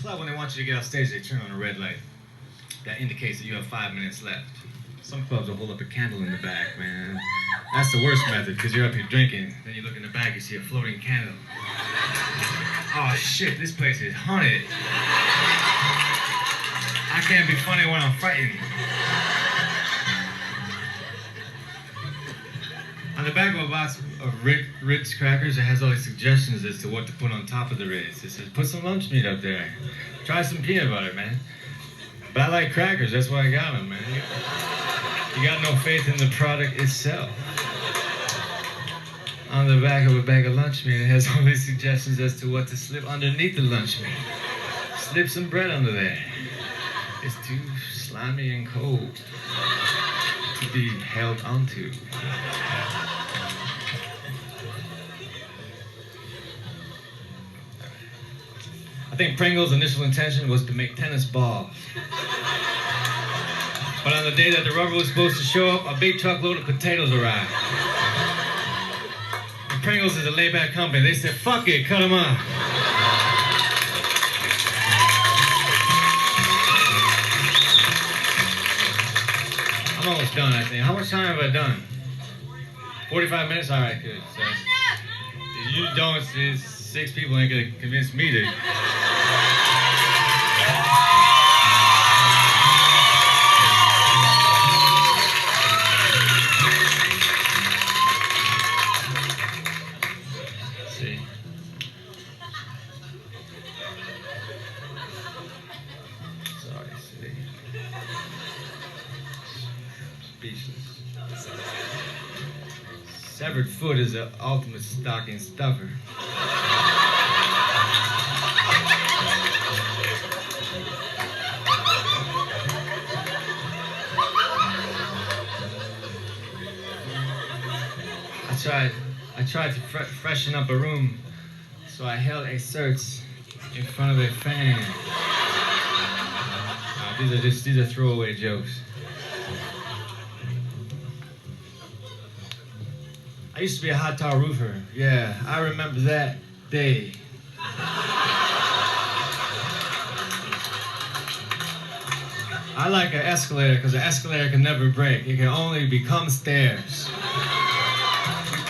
club, when they want you to get off stage, they turn on a red light. That indicates that you have 5 minutes left. Some clubs will hold up a candle in the back, man. That's the worst method, because you're up here drinking. Then you look in the back, you see a floating candle. Oh shit, this place is haunted. I can't be funny when I'm frightened. On the back of a box of Ritz crackers, it has all these suggestions as to what to put on top of the Ritz. It says, put some lunch meat up there. Try some peanut butter, man. But I like crackers, that's why I got them, man. You got no faith in the product itself. On the back of a bag of lunch meat, it has all these suggestions as to what to slip underneath the lunch meat. Slip some bread under there. It's too slimy and cold to be held onto. I think Pringle's initial intention was to make tennis balls. But on the day that the rubber was supposed to show up, a big truckload of potatoes arrived. And Pringles is a laid-back company. They said, fuck it, cut them off. I'm almost done, I think. How much time have I done? 45 minutes? All right, good. So, if you don't, 6 people ain't gonna convince me to. See. Sorry, see. Speechless. Severed foot is the ultimate stocking stuffer. I tried to freshen up a room, so I held a search in front of a fan. These are throwaway jokes. I used to be a hot towel roofer. Yeah, I remember that day. I like an escalator because an escalator can never break. It can only become stairs.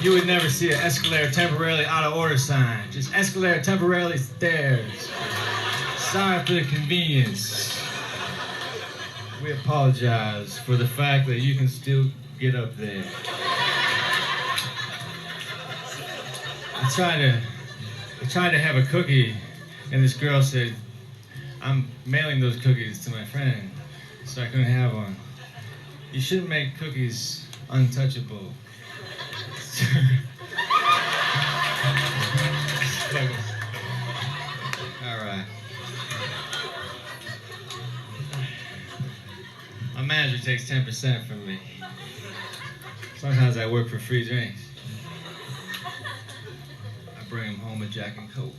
You would never see an escalator temporarily out of order sign. Just escalator temporarily stairs. Sorry for the convenience. We apologize for the fact that you can still get up there. I tried to have a cookie, and this girl said, I'm mailing those cookies to my friend, so I couldn't have one. You shouldn't make cookies untouchable. Alright. My manager takes 10% from me. Sometimes I work for free drinks. I bring him home a Jack and Coke.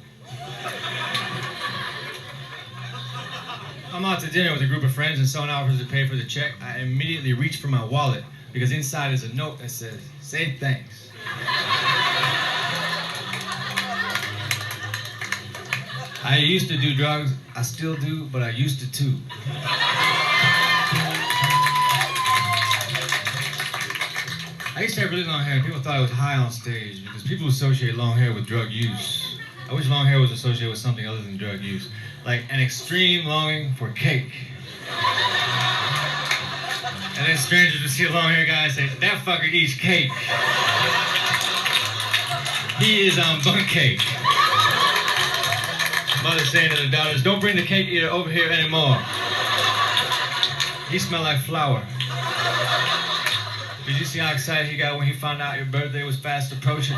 I'm out to dinner with a group of friends and someone offers to pay for the check. I immediately reach for my wallet because inside is a note that says, say thanks. I used to do drugs, I still do, but I used to too. I used to have really long hair, and people thought I was high on stage because people associate long hair with drug use. I wish long hair was associated with something other than drug use, like an extreme longing for cake. And then strangers would see a long hair guy and say, that fucker eats cake. He is on bun cake. Mother saying to the daughters, don't bring the cake eater over here anymore. He smelled like flour. Did you see how excited he got when he found out your birthday was fast approaching?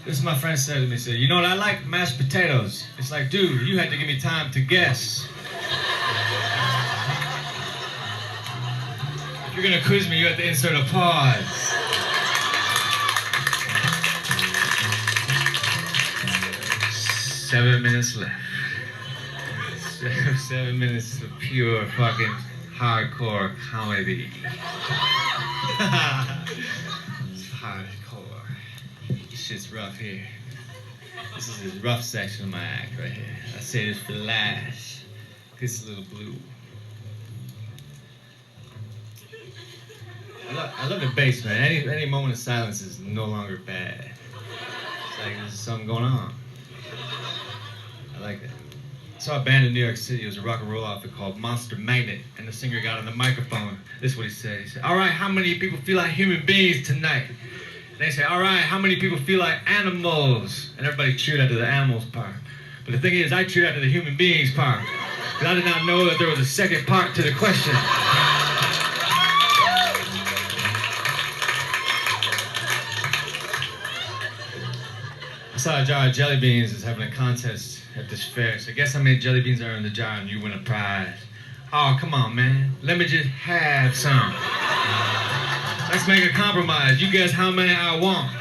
This is my friend said to me, said, you know what, I like mashed potatoes. It's like, dude, you had to give me time to guess. If you're gonna quiz me, you have to insert a pause. Seven minutes left. 7 minutes of pure fucking hardcore comedy. It's hardcore. rough here. This is the rough section of my act right here. I say this for last. This is a little blue. I love the bass, man. Any moment of silence is no longer bad. It's like there's something going on. I like that. I saw a band in New York City. It was a rock and roll outfit called Monster Magnet, and the singer got on the microphone. This is what he said. He said, "All right, how many people feel like human beings tonight?" And they say, "All right, how many people feel like animals?" And everybody cheered after the animals part. But the thing is, I cheered after the human beings part, because I did not know that there was a second part to the question. I saw a jar of jelly beans is having a contest at this fair. So guess how many jelly beans are in the jar and you win a prize. Oh, come on, man. Let me just have some. Let's make a compromise. You guess how many I want.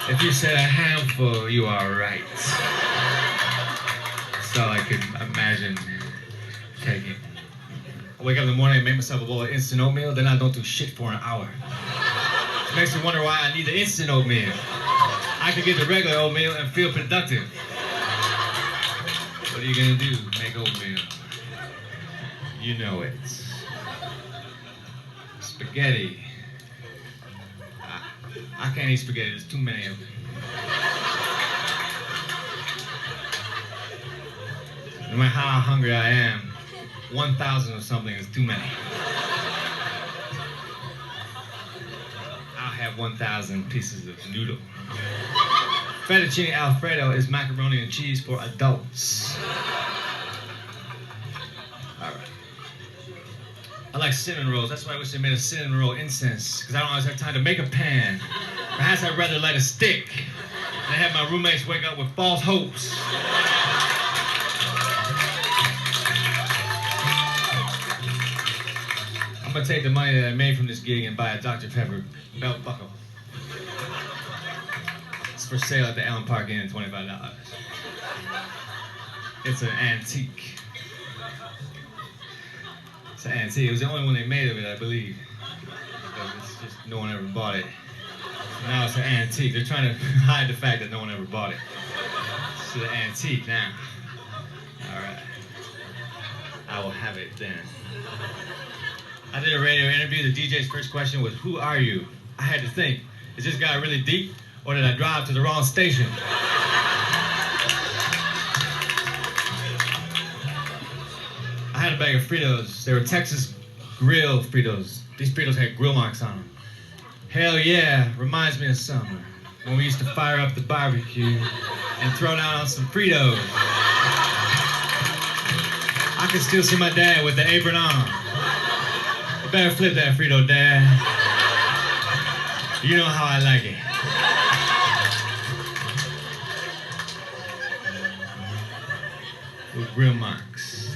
If you said a handful, you are right. That's all I could imagine taking. I wake up in the morning and make myself a bowl of instant oatmeal, then I don't do shit for an hour. It makes me wonder why I need the instant oatmeal. I could get the regular oatmeal and feel productive. What are you gonna do? Make oatmeal. You know it. Spaghetti. I can't eat spaghetti, there's too many of them. No matter how hungry I am, 1,000 of something is too many. I'll have 1,000 pieces of noodle. Fettuccine Alfredo is macaroni and cheese for adults. All right. I like cinnamon rolls. That's why I wish they made a cinnamon roll incense, because I don't always have time to make a pan. Perhaps I'd rather light a stick and have my roommates wake up with false hopes. I'm gonna take the money that I made from this gig and buy a Dr. Pepper belt buckle. It's for sale at the Allen Park Inn, $25. It's an antique. It's an antique. It was the only one they made of it, I believe. But it's just no one ever bought it. So now it's an antique. They're trying to hide the fact that no one ever bought it. It's an antique now. All right. I will have it then. I did a radio interview. The DJ's first question was, "Who are you?" I had to think, is this guy really deep, or did I drive to the wrong station? I had a bag of Fritos. They were Texas grill Fritos. These Fritos had grill marks on them. Hell yeah, reminds me of summer, when we used to fire up the barbecue and throw down on some Fritos. I could still see my dad with the apron on. You better flip that Frito, Dad. You know how I like it. With grill marks.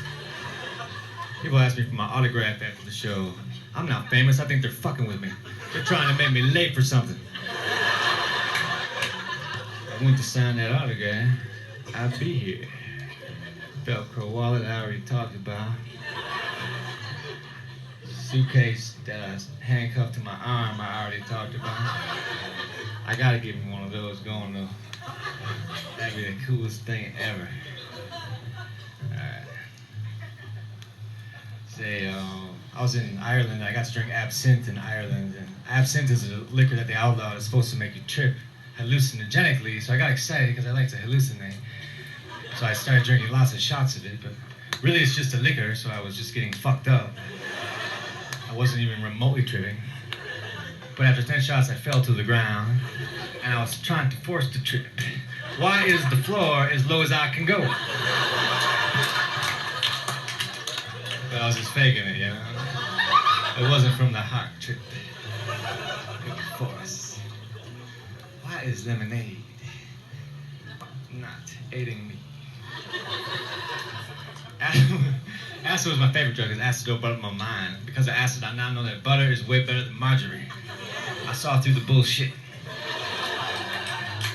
People ask me for my autograph after the show. I'm not famous. I think they're fucking with me. They're trying to make me late for something. I went to sign that autograph. I'd be here. Velcro wallet I already talked about. Suitcase that I handcuffed to my arm I already talked about. I gotta give me one of those going though. That'd be the coolest thing ever. Alright. Say, I was in Ireland and I got to drink absinthe in Ireland. And absinthe is a liquor that they outlawed. It's supposed to make you trip hallucinogenically. So I got excited because I like to hallucinate. So I started drinking lots of shots of it, but really it's just a liquor, so I was just getting fucked up. I wasn't even remotely tripping. But after 10 shots, I fell to the ground, and I was trying to force the trip. Why is the floor as low as I can go? But I was just faking it, you know? It wasn't from the heart trip. It was force. Why is lemonade not aiding me? Acid was my favorite drug because acid opened up my mind. Because of acid, I now know that butter is way better than margarine. I saw through the bullshit.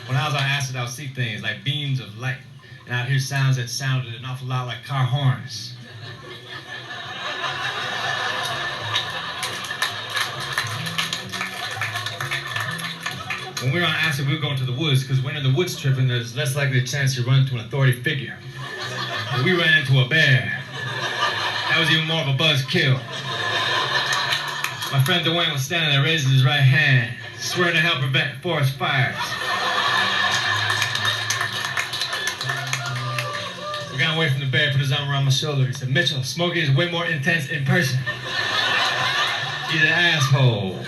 When I was on acid, I would see things like beams of light, and I'd hear sounds that sounded an awful lot like car horns. When we were on acid, we were going to the woods, because when in the woods tripping, there's less likely a chance you run into an authority figure. But we ran into a bear. That was even more of a buzzkill. My friend Dwayne was standing there raising his right hand, swearing to help prevent forest fires. We got away from the bear, put his arm around my shoulder. He said, Mitchell, Smokey is way more intense in person. He's an asshole.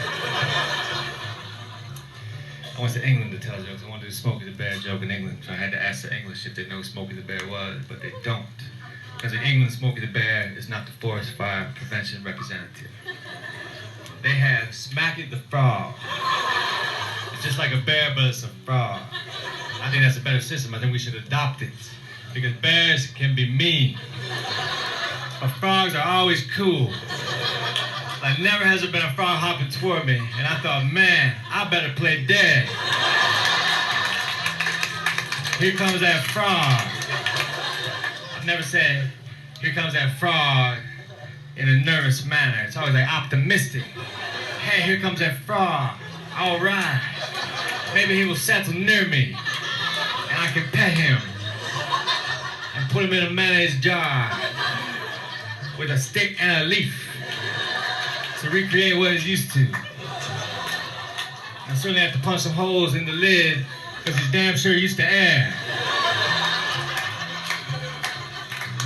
I went to England to tell jokes. I wanted to do Smokey the Bear joke in England, so I had to ask the English if they know who Smokey the Bear was, but they don't. Because in England, Smokey the Bear is not the forest fire prevention representative. They have Smacky the Frog. It's just like a bear, but it's a frog. I think that's a better system. I think we should adopt it. Because bears can be mean. But frogs are always cool. Like, never has there been a frog hopping toward me, and I thought, man, I better play dead. Here comes that frog. I've never said, here comes that frog in a nervous manner. It's always like optimistic. Hey, here comes that frog. All right. Maybe he will settle near me, and I can pet him and put him in a mayonnaise jar with a stick and a leaf to recreate what he's used to. I certainly have to punch some holes in the lid because he's damn sure used to air.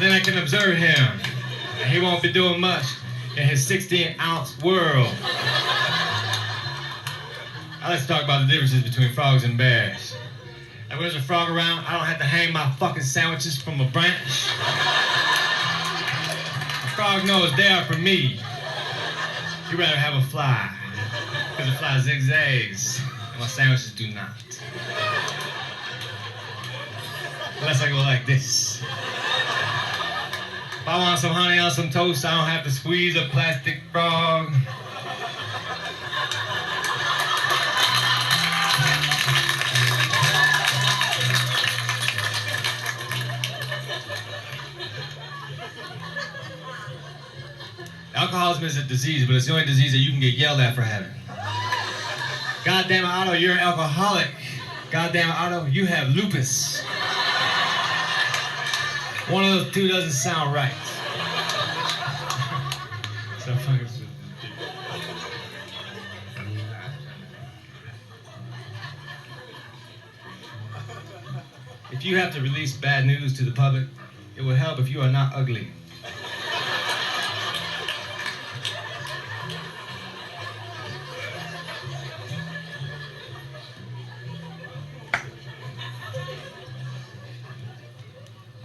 Then I can observe him, and he won't be doing much in his 16-ounce world. I like to talk about the differences between frogs and bears. And when there's a frog around, I don't have to hang my fucking sandwiches from a branch. The frog knows they are for me. You'd rather have a fly, because the fly zigzags, and my sandwiches do not. Unless I go like this. If I want some honey on some toast, I don't have to squeeze a plastic frog. Alcoholism is a disease, but it's the only disease that you can get yelled at for having. Goddamn it, Otto, you're an alcoholic. Goddamn it, Otto, you have lupus. One of those two doesn't sound right. So fucking stupid. If you have to release bad news to the public, it will help if you are not ugly.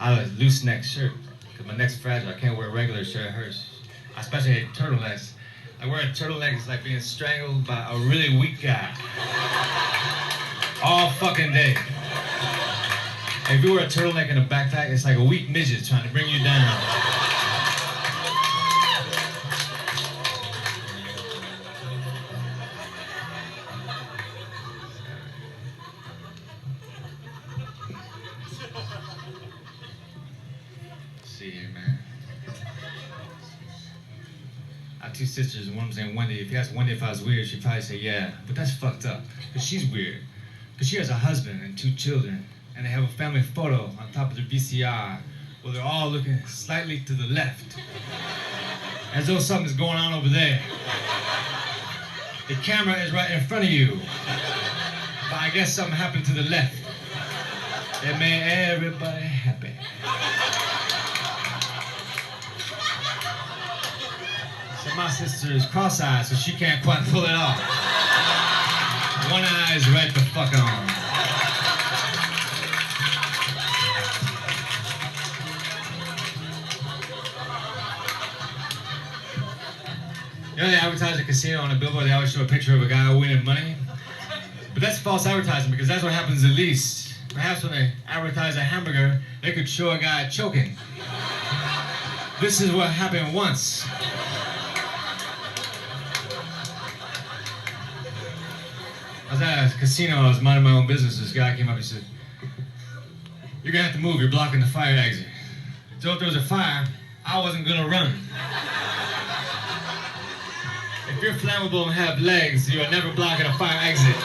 I have a loose neck shirt, because my neck's fragile. I can't wear a regular shirt, it hurts. I especially hate turtlenecks. Like, wearing a turtleneck is like being strangled by a really weak guy. All fucking day. If you wear a turtleneck and a backpack, it's like a weak midget trying to bring you down. See here, man. I have two sisters, and one was named Wendy. If you ask Wendy if I was weird, she'd probably say yeah. But that's fucked up, because she's weird. Because she has a husband and two children, and they have a family photo on top of their VCR where they're all looking slightly to the left, as though something's going on over there. The camera is right in front of you, but I guess something happened to the left. It made everybody happy. So my sister is cross-eyed, so she can't quite pull it off. One eye is right the fuck on. You know, they advertise a casino on a billboard, they always show a picture of a guy winning money. But that's false advertising, because that's what happens the least. Perhaps when they advertise a hamburger, they could show a guy choking. This is what happened once. I was at a casino, I was minding my own business. This guy came up and said, "You're gonna have to move, you're blocking the fire exit." So if there was a fire, I wasn't gonna run. If If you're flammable and have legs, you are never blocking a fire exit.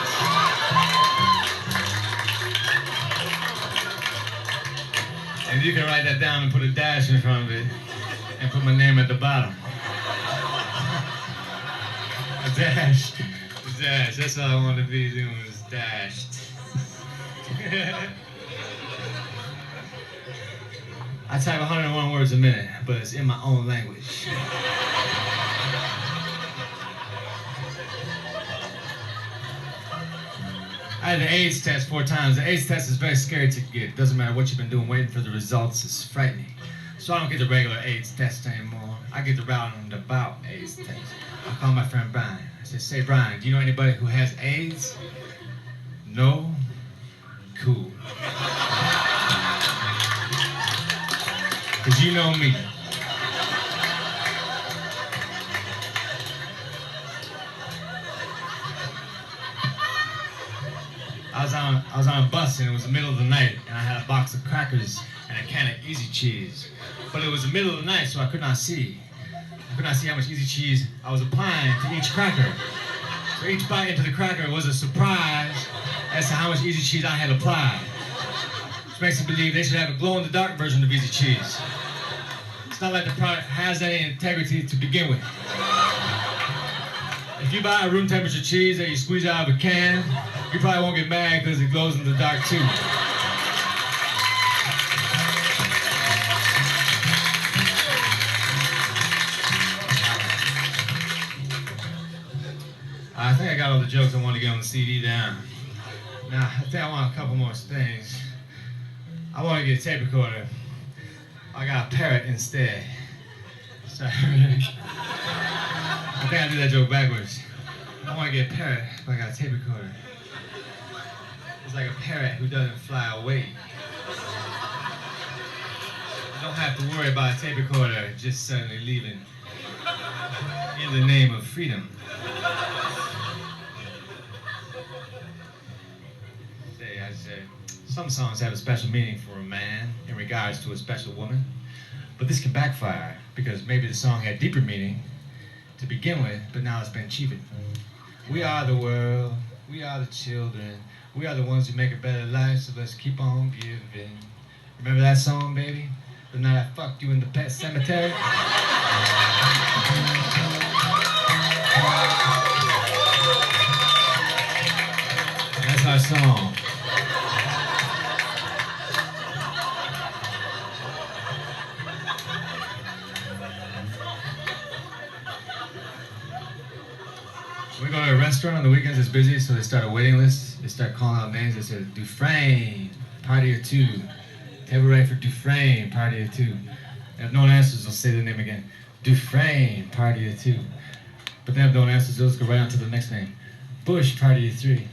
And you can write that down and put a dash in front of it and put my name at the bottom. A dash. A dash. That's all I want to be doing is dashed. I type 101 words a minute, but it's in my own language. I had the AIDS test 4 times. The AIDS test is very scary to get. Doesn't matter what you've been doing, waiting for the results is frightening. So I don't get the regular AIDS test anymore. I get the roundabout AIDS test. I call my friend Brian. I say, Brian, do you know anybody who has AIDS? No? Cool. Because you know me. I was on a bus and it was the middle of the night and I had a box of crackers and a can of Easy Cheese. But it was the middle of the night so I could not see. I could not see how much Easy Cheese I was applying to each cracker. So each bite into the cracker was a surprise as to how much Easy Cheese I had applied. Which makes me believe they should have a glow-in-the-dark version of Easy Cheese. It's not like the product has any integrity to begin with. If you buy a room temperature cheese that you squeeze out of a can, you probably won't get mad because it glows in the dark too. I think I got all the jokes I want to get on the CD down. Now, I think I want a couple more things. I want to get a tape recorder. I got a parrot instead. Sorry. I think I did that joke backwards. I want to get a parrot, but I got a tape recorder. It's like a parrot who doesn't fly away. You don't have to worry about a tape recorder just suddenly leaving. In the name of freedom. I say, some songs have a special meaning for a man in regards to a special woman, but this can backfire because maybe the song had deeper meaning to begin with, but now it's been cheapened. We are the world, we are the children, we are the ones who make a better life, so let's keep on giving. Remember that song, baby? The night I fucked you in the pet cemetery? That's our song. We go to a restaurant on the weekends, it's busy, so they start a waiting list. They start calling out names. They say, Dufresne, party of 2. Table right for Dufresne, party of 2. If no one answers, they'll say the name again. Dufresne, party of 2. But then if no one answers, they'll just go right on to the next name. Bush, party of 3.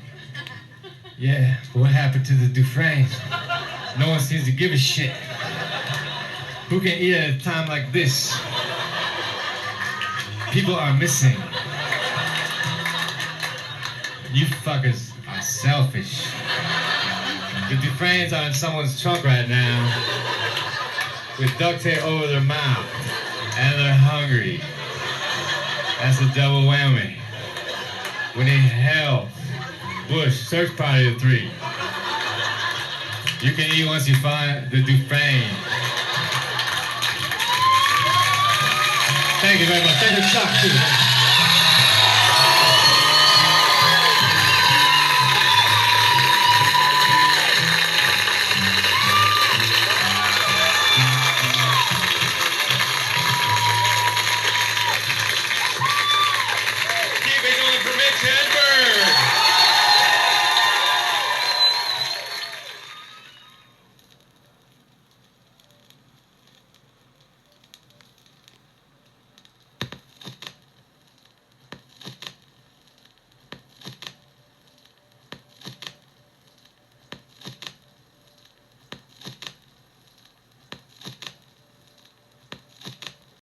Yeah, but what happened to the Dufresne? No one seems to give a shit. Who can eat at a time like this? People are missing. You fuckers are selfish. The Dufresnes are in someone's trunk right now with duct tape over their mouth and they're hungry. That's a double whammy. We need help. Bush, search party of 3. You can eat once you find the Dufresne. Thank you very much. Thank you, Chuck, too.